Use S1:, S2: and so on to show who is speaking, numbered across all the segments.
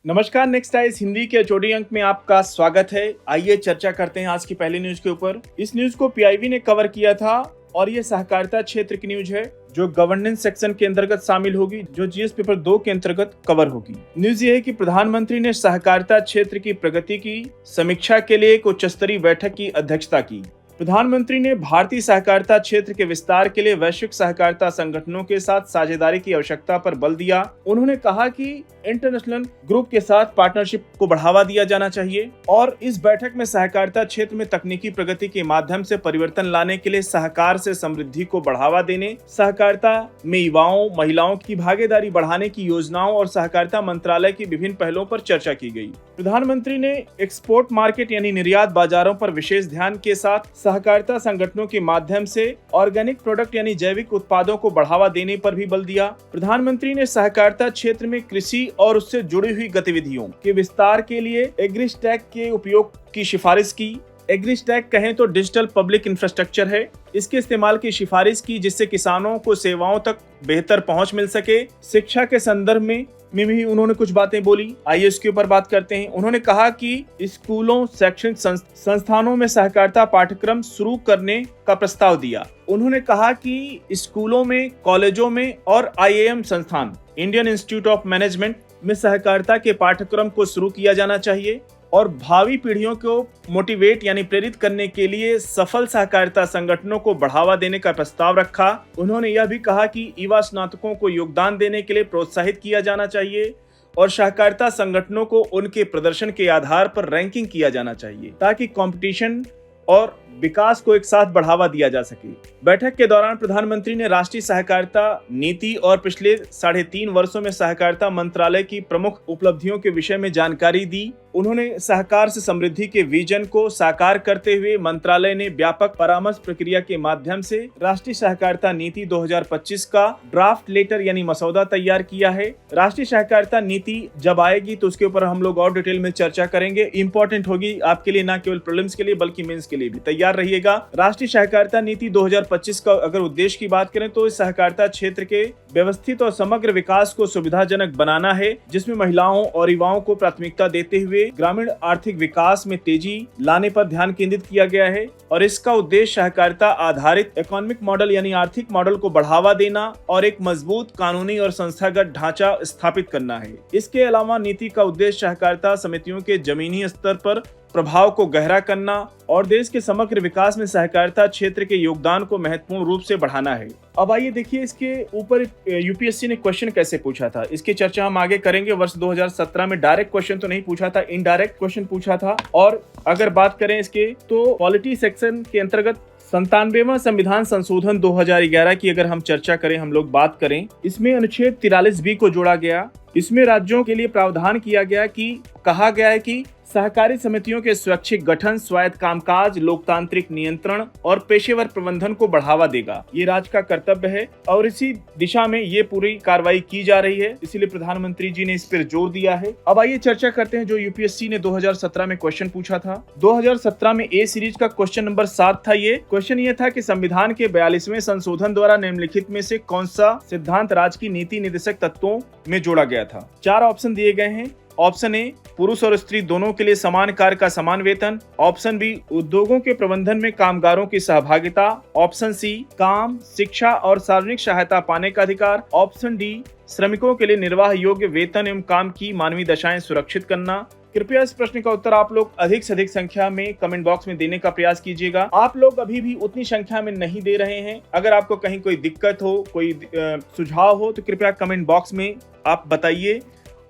S1: नमस्कार, next eyes Hindi के HOD अंक में आपका स्वागत है। आइए चर्चा करते हैं आज की पहली न्यूज के ऊपर। इस न्यूज को पीआईबी ने कवर किया था और ये सहकारिता क्षेत्र की न्यूज है जो गवर्नेंस सेक्शन के अंतर्गत शामिल होगी, जो जीएस पेपर 2 के अंतर्गत कवर होगी। न्यूज ये है कि प्रधानमंत्री ने सहकारिता क्षेत्र की प्रगति की समीक्षा के लिए एक उच्च स्तरीय बैठक की अध्यक्षता की। प्रधानमंत्री ने भारतीय सहकारिता क्षेत्र के विस्तार के लिए वैश्विक सहकारिता संगठनों के साथ साझेदारी की आवश्यकता पर बल दिया। उन्होंने कहा कि इंटरनेशनल ग्रुप के साथ पार्टनरशिप को बढ़ावा दिया जाना चाहिए और इस बैठक में सहकारिता क्षेत्र में तकनीकी प्रगति के माध्यम से परिवर्तन लाने के लिए सहकार से समृद्धि को बढ़ावा देने, सहकारिता में युवाओं महिलाओं की भागीदारी बढ़ाने की योजनाओं और सहकारिता मंत्रालय की विभिन्न पहलों पर चर्चा की गई। प्रधानमंत्री ने एक्सपोर्ट मार्केट यानी निर्यात बाजारों पर विशेष ध्यान के साथ सहकारिता संगठनों के माध्यम से ऑर्गेनिक प्रोडक्ट यानी जैविक उत्पादों को बढ़ावा देने पर भी बल दिया। प्रधानमंत्री ने सहकारिता क्षेत्र में कृषि और उससे जुड़ी हुई गतिविधियों के विस्तार के लिए एग्रीस्टैक के उपयोग की सिफारिश की। एग्रीस्टैक कहें तो डिजिटल पब्लिक इंफ्रास्ट्रक्चर है, इसके इस्तेमाल की सिफारिश की जिससे किसानों को सेवाओं तक बेहतर पहुंच मिल सके। शिक्षा के संदर्भ में भी उन्होंने कुछ बातें बोली। आइए इसके ऊपर बात करते हैं। उन्होंने कहा कि स्कूलों, शैक्षणिक संस्थानों में सहकारिता पाठ्यक्रम शुरू करने का प्रस्ताव दिया। उन्होंने कहा कि स्कूलों में, कॉलेजों में और आईआईएम संस्थान, इंडियन इंस्टीट्यूट ऑफ मैनेजमेंट में सहकारिता के पाठ्यक्रम को शुरू किया जाना चाहिए और भावी पीढ़ियों को मोटिवेट यानी प्रेरित करने के लिए सफल सहकारिता संगठनों को बढ़ावा देने का प्रस्ताव रखा। उन्होंने यह भी कहा कि युवा स्नातकों को योगदान देने के लिए प्रोत्साहित किया जाना चाहिए और सहकारिता संगठनों को उनके प्रदर्शन के आधार पर रैंकिंग किया जाना चाहिए ताकि कंपटीशन और विकास को एक साथ बढ़ावा दिया जा सके। बैठक के दौरान प्रधानमंत्री ने राष्ट्रीय सहकारिता नीति और पिछले 3.5 वर्षों में सहकारिता मंत्रालय की प्रमुख उपलब्धियों के विषय में जानकारी दी। उन्होंने सहकार से समृद्धि के विजन को साकार करते हुए मंत्रालय ने व्यापक परामर्श प्रक्रिया के माध्यम से राष्ट्रीय सहकारिता नीति 2025 का ड्राफ्ट लेटर यानी मसौदा तैयार किया है। राष्ट्रीय सहकारिता नीति जब आएगी तो उसके ऊपर हम लोग और डिटेल में चर्चा करेंगे। इंपॉर्टेंट होगी आपके लिए, न केवल प्रीलिम्स के लिए बल्कि मेंस के लिए भी। तैयार रहिएगा। राष्ट्रीय सहकारिता नीति 2025 का अगर उद्देश्य की बात करें तो इस सहकारिता क्षेत्र के व्यवस्थित और समग्र विकास को सुविधाजनक बनाना है, जिसमें महिलाओं और युवाओं को प्राथमिकता देते हुए ग्रामीण आर्थिक विकास में तेजी लाने पर ध्यान केंद्रित किया गया है और इसका उद्देश्य सहकारिता आधारित इकोनॉमिक मॉडल यानी आर्थिक मॉडल को बढ़ावा देना और एक मजबूत कानूनी और संस्थागत ढांचा स्थापित करना है। इसके अलावा नीति का उद्देश्य सहकारिता समितियों के जमीनी स्तर पर प्रभाव को गहरा करना और देश के समग्र विकास में सहकारिता क्षेत्र के योगदान को महत्वपूर्ण रूप से बढ़ाना है। अब आइए देखिए इसके ऊपर यूपीएससी ने क्वेश्चन कैसे पूछा था, इसकी चर्चा हम आगे करेंगे। वर्ष 2017 में डायरेक्ट क्वेश्चन तो नहीं पूछा था, इनडायरेक्ट क्वेश्चन पूछा था। और अगर बात करें इसके तो पॉलिटी सेक्शन के अंतर्गत 97वां संविधान संशोधन 2011 की अगर हम चर्चा करें, हम लोग बात करें, इसमें अनुच्छेद 43B को जोड़ा गया। इसमें राज्यों के लिए प्रावधान किया गया कि कहा गया है कि सहकारी समितियों के स्वैच्छिक गठन, स्वायत्त कामकाज, लोकतांत्रिक नियंत्रण और पेशेवर प्रबंधन को बढ़ावा देगा। ये राज्य का कर्तव्य है और इसी दिशा में ये पूरी कार्रवाई की जा रही है, इसीलिए प्रधानमंत्री जी ने इस पर जोर दिया है। अब आइए चर्चा करते हैं जो यूपीएससी ने 2017 में क्वेश्चन पूछा था। 2017 में ए सीरीज का क्वेश्चन नंबर 7 था। ये क्वेश्चन ये था कि संविधान के 42वें संशोधन द्वारा निम्नलिखित में से कौन सा सिद्धांत राज्य की नीति निर्देशक तत्वों में जोड़ा गया था। 4 ऑप्शन दिए गए हैं। ऑप्शन ए, पुरुष और स्त्री दोनों के लिए समान कार्य का समान वेतन। ऑप्शन बी, उद्योगों के प्रबंधन में कामगारों की सहभागिता। ऑप्शन सी, काम, शिक्षा और सार्वजनिक सहायता पाने का अधिकार। ऑप्शन डी, श्रमिकों के लिए निर्वाह योग्य वेतन एवं काम की मानवीय दशाएं सुरक्षित करना। कृपया इस प्रश्न का उत्तर आप लोग अधिक से अधिक संख्या में कमेंट बॉक्स में देने का प्रयास कीजिएगा। आप लोग अभी भी उतनी संख्या में नहीं दे रहे हैं। अगर आपको कहीं कोई दिक्कत हो, कोई सुझाव हो तो कृपया कमेंट बॉक्स में आप बताइए।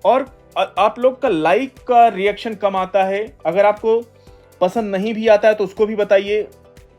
S1: और आप लोग का लाइक का रिएक्शन कम आता है, अगर आपको पसंद नहीं भी आता है तो उसको भी बताइए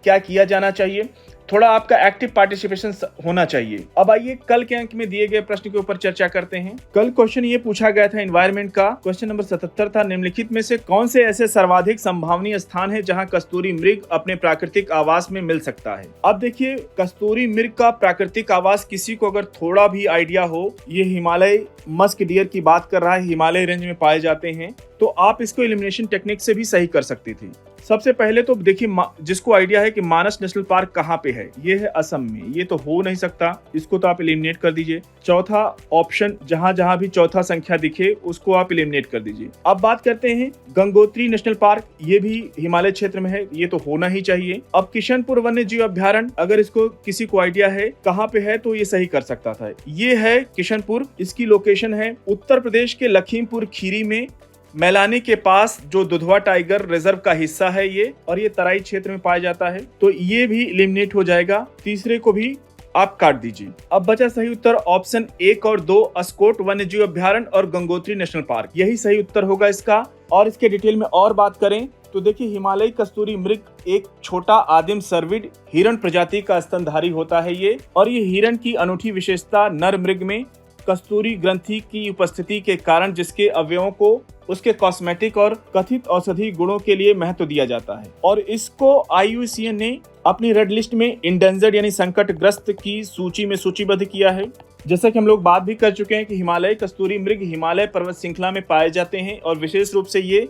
S1: क्या किया जाना चाहिए। थोड़ा आपका एक्टिव पार्टिसिपेशन होना चाहिए। अब आइए कल के अंक में दिए गए प्रश्न के ऊपर चर्चा करते हैं। कल क्वेश्चन ये पूछा गया था एनवायरनमेंट का, क्वेश्चन नंबर 77 था। निम्नलिखित में से कौन से ऐसे सर्वाधिक संभावनीय स्थान है जहां कस्तूरी मृग अपने प्राकृतिक आवास में मिल सकता है। अब देखिए, कस्तूरी मृग का प्राकृतिक आवास किसी को अगर थोड़ा भी आइडिया हो, ये हिमालय मस्क डियर की बात कर रहा है, हिमालय रेंज में पाए जाते हैं, तो आप इसको एलिमिनेशन टेक्निक से भी सही कर सकती थी। सबसे पहले तो देखिए जिसको आइडिया है कि मानस नेशनल पार्क कहाँ पे है, ये है असम में, ये तो हो नहीं सकता, इसको तो आप एलिमिनेट कर दीजिए। चौथा ऑप्शन जहां जहां भी चौथा संख्या दिखे उसको आप एलिमिनेट कर दीजिए। अब बात करते हैं गंगोत्री नेशनल पार्क, ये भी हिमालय क्षेत्र में है, ये तो होना ही चाहिए। अब किशनपुर वन्य जीव अभ्यारण्य, अगर इसको किसी को आइडिया है कहाँ पे है तो ये सही कर सकता था। ये है किशनपुर, इसकी लोकेशन है उत्तर प्रदेश के लखीमपुर खीरी में, मैलानी के पास, जो दुधवा टाइगर रिजर्व का हिस्सा है ये, और ये तराई क्षेत्र में पाया जाता है, तो ये भी एलिमिनेट हो जाएगा। तीसरे को भी आप काट दीजिए। अब बचा सही उत्तर ऑप्शन 1 और 2, अस्कोट वन्यजीव अभ्यारण्य और गंगोत्री नेशनल पार्क, यही सही उत्तर होगा इसका। और इसके डिटेल में और बात करें तो देखिए, हिमालयी कस्तूरी मृग एक छोटा आदिम सर्विड हिरण प्रजाति का स्तनधारी होता है ये, और ये हिरण की अनूठी विशेषता नर मृग में कस्तूरी ग्रंथि की उपस्थिति के कारण जिसके अवयवों को उसके कॉस्मेटिक और कथित औषधि गुणों के लिए महत्व दिया जाता है, और इसको IUCN ने अपनी रेड लिस्ट में इंडेंजर्ड यानी संकटग्रस्त की सूची में सूचीबद्ध किया है। जैसा कि हम लोग बात भी कर चुके हैं कि हिमालय कस्तूरी मृग हिमालय पर्वत श्रृंखला में पाए जाते हैं, और विशेष रूप से ये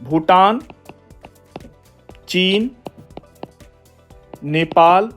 S1: भूटान, चीन, नेपाल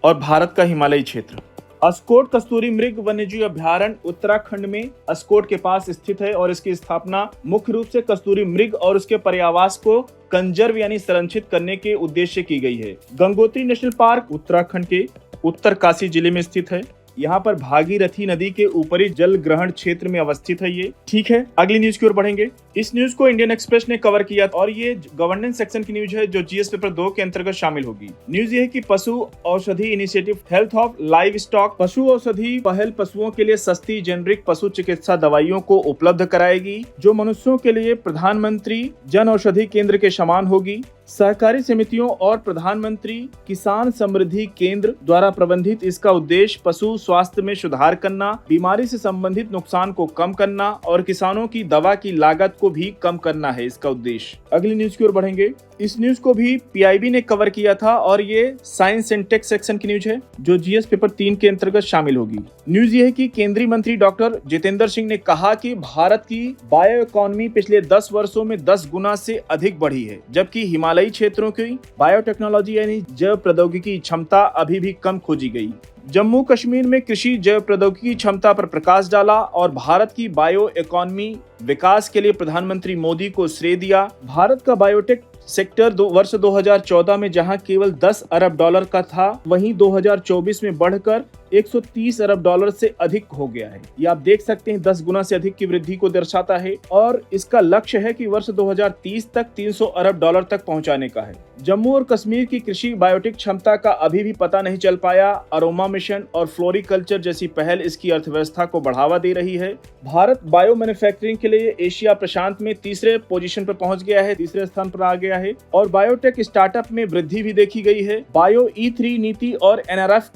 S1: और भारत का हिमालयी क्षेत्र। अस्कोट कस्तूरी मृग वन्यजीव अभ्यारण्य उत्तराखंड में अस्कोट के पास स्थित है, और इसकी स्थापना मुख्य रूप से कस्तूरी मृग और उसके पर्यावास को कंजर्व यानी संरक्षित करने के उद्देश्य की गई है। गंगोत्री नेशनल पार्क उत्तराखंड के उत्तरकाशी जिले में स्थित है। यहाँ पर भागीरथी नदी के ऊपरी जल ग्रहण क्षेत्र में अवस्थित है ये। ठीक है, अगली न्यूज की ओर बढ़ेंगे। इस न्यूज को इंडियन एक्सप्रेस ने कवर किया, और ये गवर्नेंस सेक्शन की न्यूज है जो GS पेपर 2 के अंतर्गत शामिल होगी। न्यूज ये है कि पशु औषधि initiative health of live stock पशु औषधि पहल पशुओं के लिए सस्ती जेनरिक पशु चिकित्सा दवाइयों को उपलब्ध कराएगी, जो मनुष्यों के लिए प्रधानमंत्री जन औषधि केंद्र के समान होगी। सहकारी समितियों और प्रधानमंत्री किसान समृद्धि केंद्र द्वारा प्रबंधित इसका उद्देश्य पशु स्वास्थ्य में सुधार करना, बीमारी से संबंधित नुकसान को कम करना और किसानों की दवा की लागत को भी कम करना है इसका उद्देश्य। अगली न्यूज की ओर बढ़ेंगे। इस न्यूज को भी PIB ने कवर किया था, और ये साइंस एंड टेक सेक्शन की न्यूज है जो GS पेपर 3 के अंतर्गत शामिल होगी। न्यूज ये है कि केंद्रीय मंत्री डॉक्टर जितेंद्र सिंह ने कहा कि भारत की बायो इकोनॉमी पिछले 10 वर्षों में 10 गुना से अधिक बढ़ी है, जबकि हिमालयी क्षेत्रों की बायोटेक्नोलॉजी यानी जैव प्रौद्योगिकी क्षमता अभी भी कम खोजी गई। जम्मू कश्मीर में कृषि जैव प्रौद्योगिकी क्षमता पर प्रकाश डाला और भारत की बायो इकोनॉमी विकास के लिए प्रधानमंत्री मोदी को श्रेय दिया। भारत का बायोटेक सेक्टर वर्ष 2014 में जहां केवल 10 अरब डॉलर का था, वहीं 2024 में बढ़कर 130 अरब डॉलर से अधिक हो गया है। ये आप देख सकते हैं 10 गुना से अधिक की वृद्धि को दर्शाता है, और इसका लक्ष्य है कि वर्ष 2030 तक 300 अरब डॉलर तक पहुंचाने का है। जम्मू और कश्मीर की कृषि बायोटेक क्षमता का अभी भी पता नहीं चल पाया। अरोमा मिशन और फ्लोरिकल्चर जैसी पहल इसकी अर्थव्यवस्था को बढ़ावा दे रही है। भारत बायो मैन्युफैक्चरिंग के लिए एशिया प्रशांत में तीसरे पोजीशन पर पहुंच गया है, तीसरे स्थान पर आ गया है, और बायोटेक स्टार्टअप में वृद्धि भी देखी गई है। बायो E3 नीति और NRF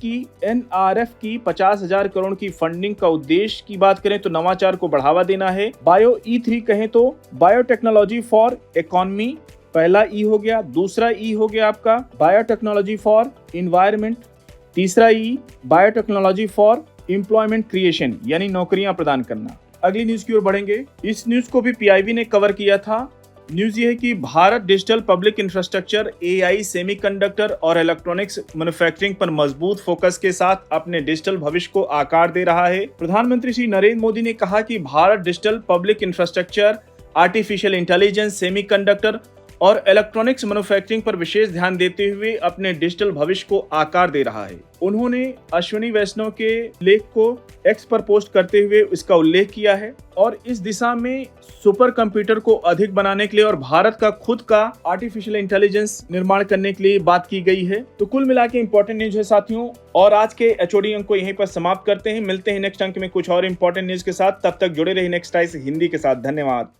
S1: की 50,000 करोड़ की फंडिंग का उद्देश्य की बात करें तो नवाचार को बढ़ावा देना है। बायो E3 कहें तो बायोटेक्नोलॉजी फॉर इकोनॉमी, पहला E हो गया, दूसरा E हो गया आपका बायोटेक्नोलॉजी फॉर इन्वायरमेंट, तीसरा E biotechnology for employment creation यानी नौकरियां प्रदान करना। अगली न्यूज की ओर बढ़ेंगे। इस न्यूज को भी PIB ने कवर किया था। न्यूज ये है कि Bharat digital public infrastructure AI semiconductor और इलेक्ट्रॉनिक्स मैन्युफैक्चरिंग पर मजबूत फोकस के साथ अपने डिजिटल भविष्य को आकार दे रहा है। प्रधानमंत्री श्री नरेंद्र मोदी ने कहा कि Bharat digital public infrastructure, artificial intelligence, semiconductor और इलेक्ट्रॉनिक्स मैन्युफैक्चरिंग पर विशेष ध्यान देते हुए अपने डिजिटल भविष्य को आकार दे रहा है। उन्होंने अश्विनी वैष्णव के लेख को X पर पोस्ट करते हुए इसका उल्लेख किया है, और इस दिशा में सुपर कंप्यूटर को अधिक बनाने के लिए और भारत का खुद का आर्टिफिशियल इंटेलिजेंस निर्माण करने के लिए बात की गई है। तो कुल मिला के इंपॉर्टेंट न्यूज है साथियों, और आज के HOD अंक को यहीं पर समाप्त करते हैं। मिलते हैं नेक्स्ट अंक में कुछ और इंपॉर्टेंट न्यूज के साथ, तब तक जुड़े रहिए नेक्स्ट आइस हिंदी के साथ। धन्यवाद।